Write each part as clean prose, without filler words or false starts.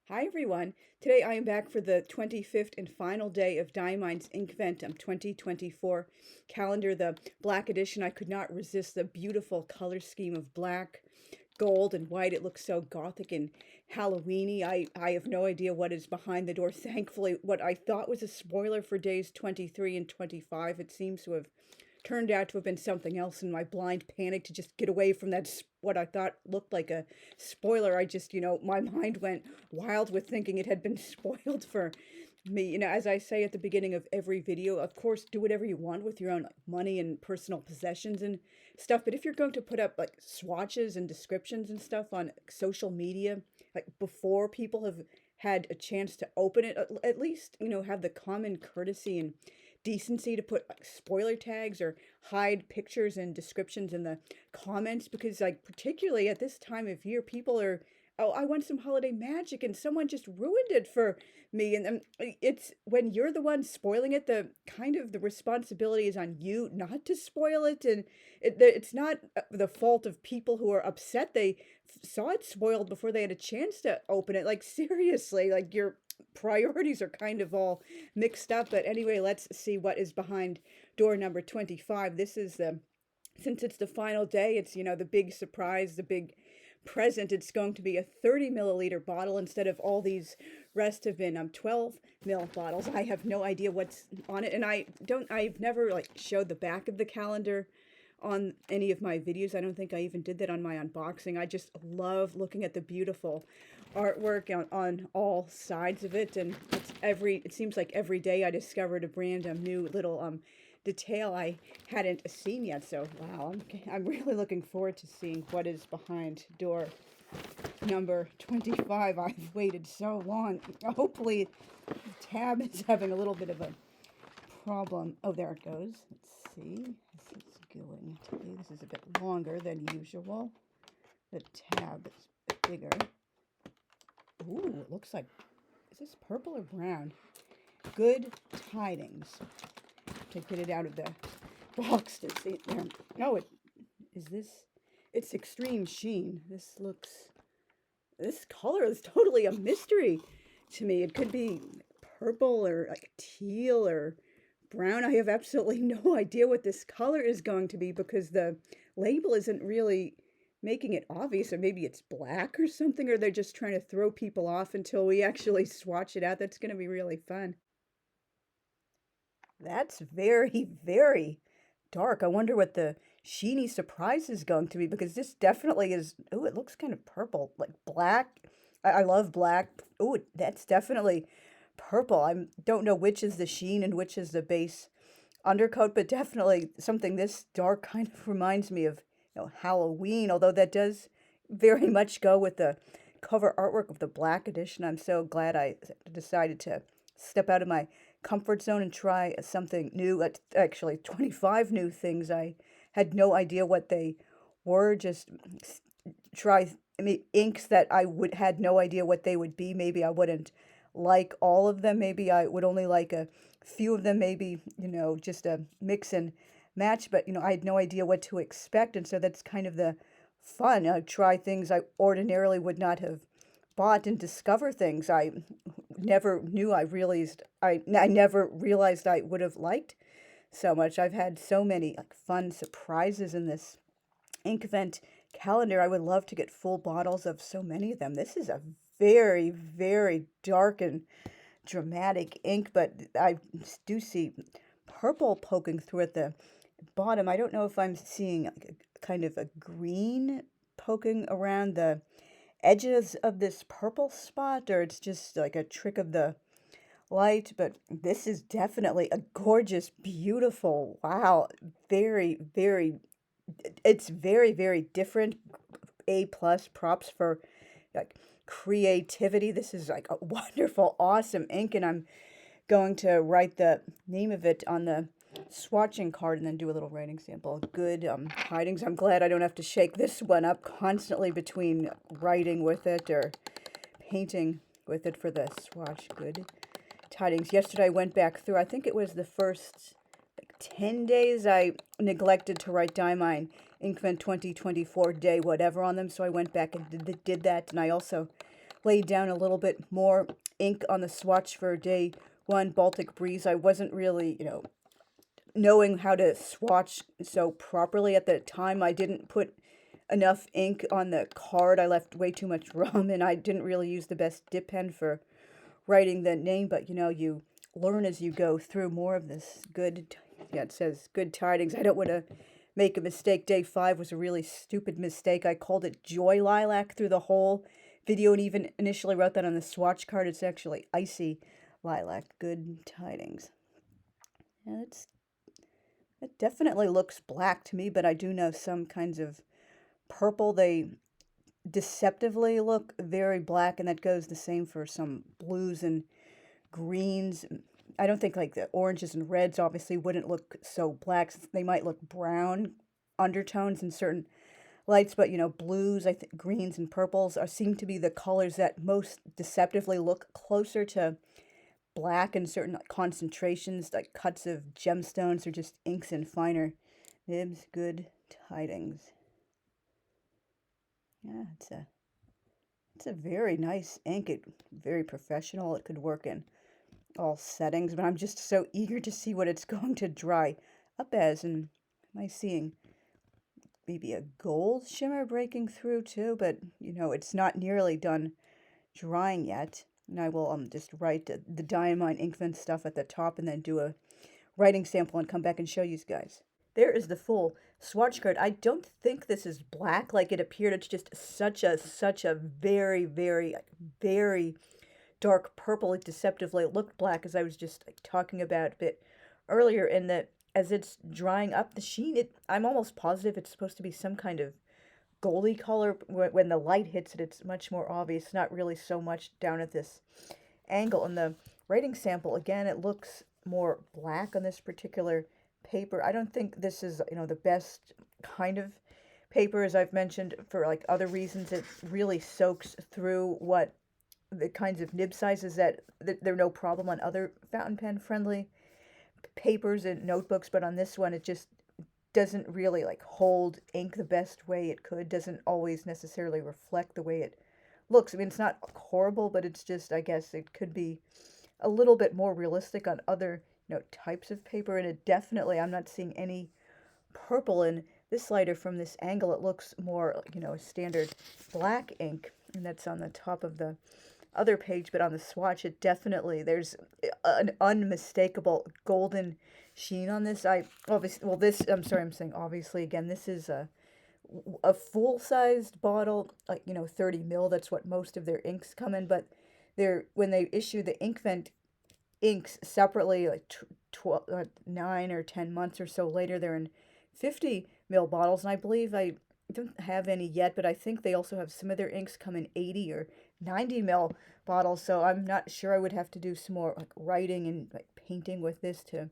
Hi everyone. Today I am back for the 25th and final day of Diamine's Inkvent 2024 calendar, the black edition. I could not resist the beautiful color scheme of black, gold, and white. It looks so Gothic and Halloweeny. I have no idea what is behind the door. Thankfully, what I thought was a spoiler for days 23 and 25, it seems to have turned out to have been something else in my blind panic to just get away from that what I thought looked like a spoiler. I just, my mind went wild with thinking it had been spoiled for me. As I say at the beginning of every video, of course, do whatever you want with your own money and personal possessions and stuff. But if you're going to put up like swatches and descriptions and stuff on social media, like before people have had a chance to open it, at least, have the common courtesy and decency to put like spoiler tags or hide pictures and descriptions in the comments, because like particularly at this time of year people are, oh, I want some holiday magic and someone just ruined it for me. And it's when you're the one spoiling it, the kind of the responsibility is on you not to spoil it. And it's not the fault of people who are upset they saw it spoiled before they had a chance to open it. Like seriously, like your priorities are kind of all mixed up. But anyway, let's see what is behind door number 25. This is the, since it's the final day, it's, the big surprise, the big present. It's going to be a 30 milliliter bottle instead of all these rest have been 12 ml bottles. I have no idea what's on it, and I've never like showed the back of the calendar on any of my videos. I don't think I even did that on my unboxing. I just love looking at the beautiful artwork on all sides of it, and it seems like every day I discovered a brand new little detail I hadn't seen yet. So wow, I'm really looking forward to seeing what is behind door number 25. I've waited so long. Hopefully the tab is having a little bit of a problem. Oh, there it goes. Let's see. This is going to be, this is a bit longer than usual. The tab is a bit bigger. Ooh, it looks like, is this purple or brown? Good tidings. To get it out of the box to see it there. No, is this, it's extreme sheen. This color is totally a mystery to me. It could be purple or like teal or brown. I have absolutely no idea what this color is going to be because the label isn't really making it obvious, or maybe it's black or something, or they're just trying to throw people off until we actually swatch it out. That's going to be really fun. That's very, very dark. I wonder what the sheeny surprise is going to be, because this definitely is. Oh, it looks kind of purple, like black. I love black. Oh, that's definitely purple. I don't know which is the sheen and which is the base undercoat, but definitely something this dark kind of reminds me of, Halloween, although that does very much go with the cover artwork of the black edition. I'm so glad I decided to step out of my comfort zone and try something new. Actually, 25 new things. I had no idea what they were. Just try, I mean, inks that I would had no idea what they would be. Maybe I wouldn't like all of them. Maybe I would only like a few of them. Maybe, just a mix and match. But, I had no idea what to expect. And so that's kind of the fun. I try things I ordinarily would not have bought and discover things I never knew I never realized I would have liked so much. I've had so many like fun surprises in this Inkvent calendar. I would love to get full bottles of so many of them. This is a very, very dark and dramatic ink, but I do see purple poking through at the bottom. I don't know if I'm seeing like a kind of a green poking around the edges of this purple spot, or it's just like a trick of the light. But this is definitely a gorgeous, beautiful, wow, very, very, it's very, very different. A plus, props for like creativity. This is like a wonderful, awesome ink, and I'm going to write the name of it on the swatching card and then do a little writing sample. Good tidings. I'm glad I don't have to shake this one up constantly between writing with it or painting with it for the swatch. Good tidings. Yesterday I went back through, I think it was the first like 10 days I neglected to write Diamine Inkvent 2024 day whatever on them, so I went back and did that. And I also laid down a little bit more ink on the swatch for day one Baltic Breeze. I wasn't really, knowing how to swatch so properly at the time. I didn't put enough ink on the card. I left way too much rum, and I didn't really use the best dip pen for writing the name, but you learn as you go through more of this yeah, it says good tidings. I don't want to make a mistake. Day 5 was a really stupid mistake. I called it Joy Lilac through the whole video, and even initially wrote that on the swatch card. It's actually Icy Lilac. Good tidings. Yeah, it definitely looks black to me, but I do know some kinds of purple, they deceptively look very black, and that goes the same for some blues and greens. I don't think like the oranges and reds obviously wouldn't look so black. They might look brown undertones in certain lights, but blues, I think greens and purples seem to be the colors that most deceptively look closer to black in certain concentrations, like cuts of gemstones or just inks and finer nibs. Good tidings. Yeah, it's a very nice ink. Very professional. It could work in all settings, but I'm just so eager to see what it's going to dry up as. And am I seeing maybe a gold shimmer breaking through too? But it's not nearly done drying yet. And I will just write the Diamine Inkvent stuff at the top, and then do a writing sample and come back and show you guys. There is the full swatch card. I don't think this is black like it appeared. It's just such a very, very, very dark purple. It deceptively looked black, as I was just talking about a bit earlier. In that, as it's drying up, the sheen, I'm almost positive it's supposed to be some kind of goldy color. When the light hits it, it's much more obvious. Not really so much down at this angle. In the writing sample, again, it looks more black on this particular paper. I don't think this is, the best kind of paper, as I've mentioned, for like other reasons. It really soaks through what the kinds of nib sizes that they're no problem on other fountain pen friendly papers and notebooks, but on this one it just doesn't really hold ink the best way it could. Doesn't always necessarily reflect the way it looks. I mean, it's not horrible, but it's just, I guess it could be a little bit more realistic on other types of paper. And it definitely, I'm not seeing any purple in this lighter. From this angle, it looks more a standard black ink, and that's on the top of the other page. But on the swatch, it definitely, there's an unmistakable golden sheen on this. I'm sorry, I'm saying obviously again, this is a full-sized bottle, 30 ml. That's what most of their inks come in, but when they issue the Inkvent inks separately, 9 or 10 months or so later, they're in 50 ml bottles, and I believe, I don't have any yet, but I think they also have some of their inks come in 80 or 90 ml bottles. So I'm not sure. I would have to do some more writing and painting with this to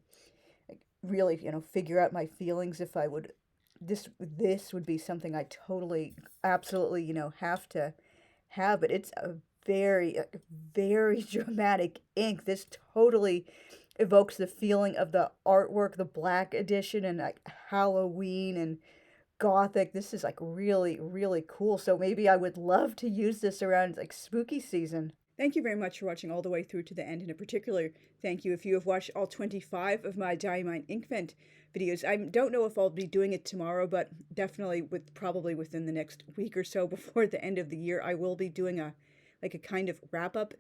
really figure out my feelings. If I would, this would be something I totally, absolutely have to have. But it's a very, very dramatic ink. This totally evokes the feeling of the artwork, the black edition, and Halloween and Gothic. This is really, really cool. So maybe I would love to use this around spooky season. Thank you very much for watching all the way through to the end, and in particular, thank you if you have watched all 25 of my Diamine Inkvent videos. I don't know if I'll be doing it tomorrow, but definitely probably within the next week or so before the end of the year, I will be doing a kind of wrap-up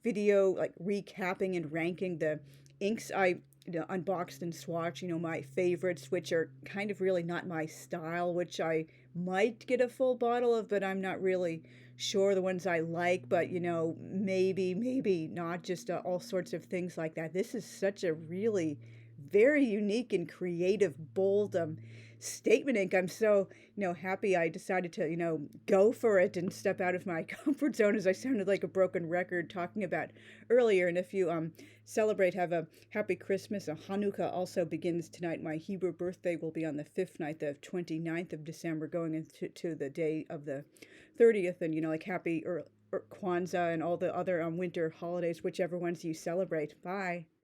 video, recapping and ranking the inks I unboxed and swatched, my favorites, which are kind of really not my style, which I might get a full bottle of, but I'm not really sure. The ones I like, but maybe not. Just all sorts of things like that. This is such a really very unique and creative, bold statement ink. I'm so happy I decided to go for it and step out of my comfort zone, as I sounded like a broken record talking about earlier. And if you celebrate, have a happy Christmas. Hanukkah also begins tonight. My Hebrew birthday will be on the 5th night, the 29th of December, going into the day of the 30th, and happy or Kwanzaa and all the other winter holidays, whichever ones you celebrate. Bye.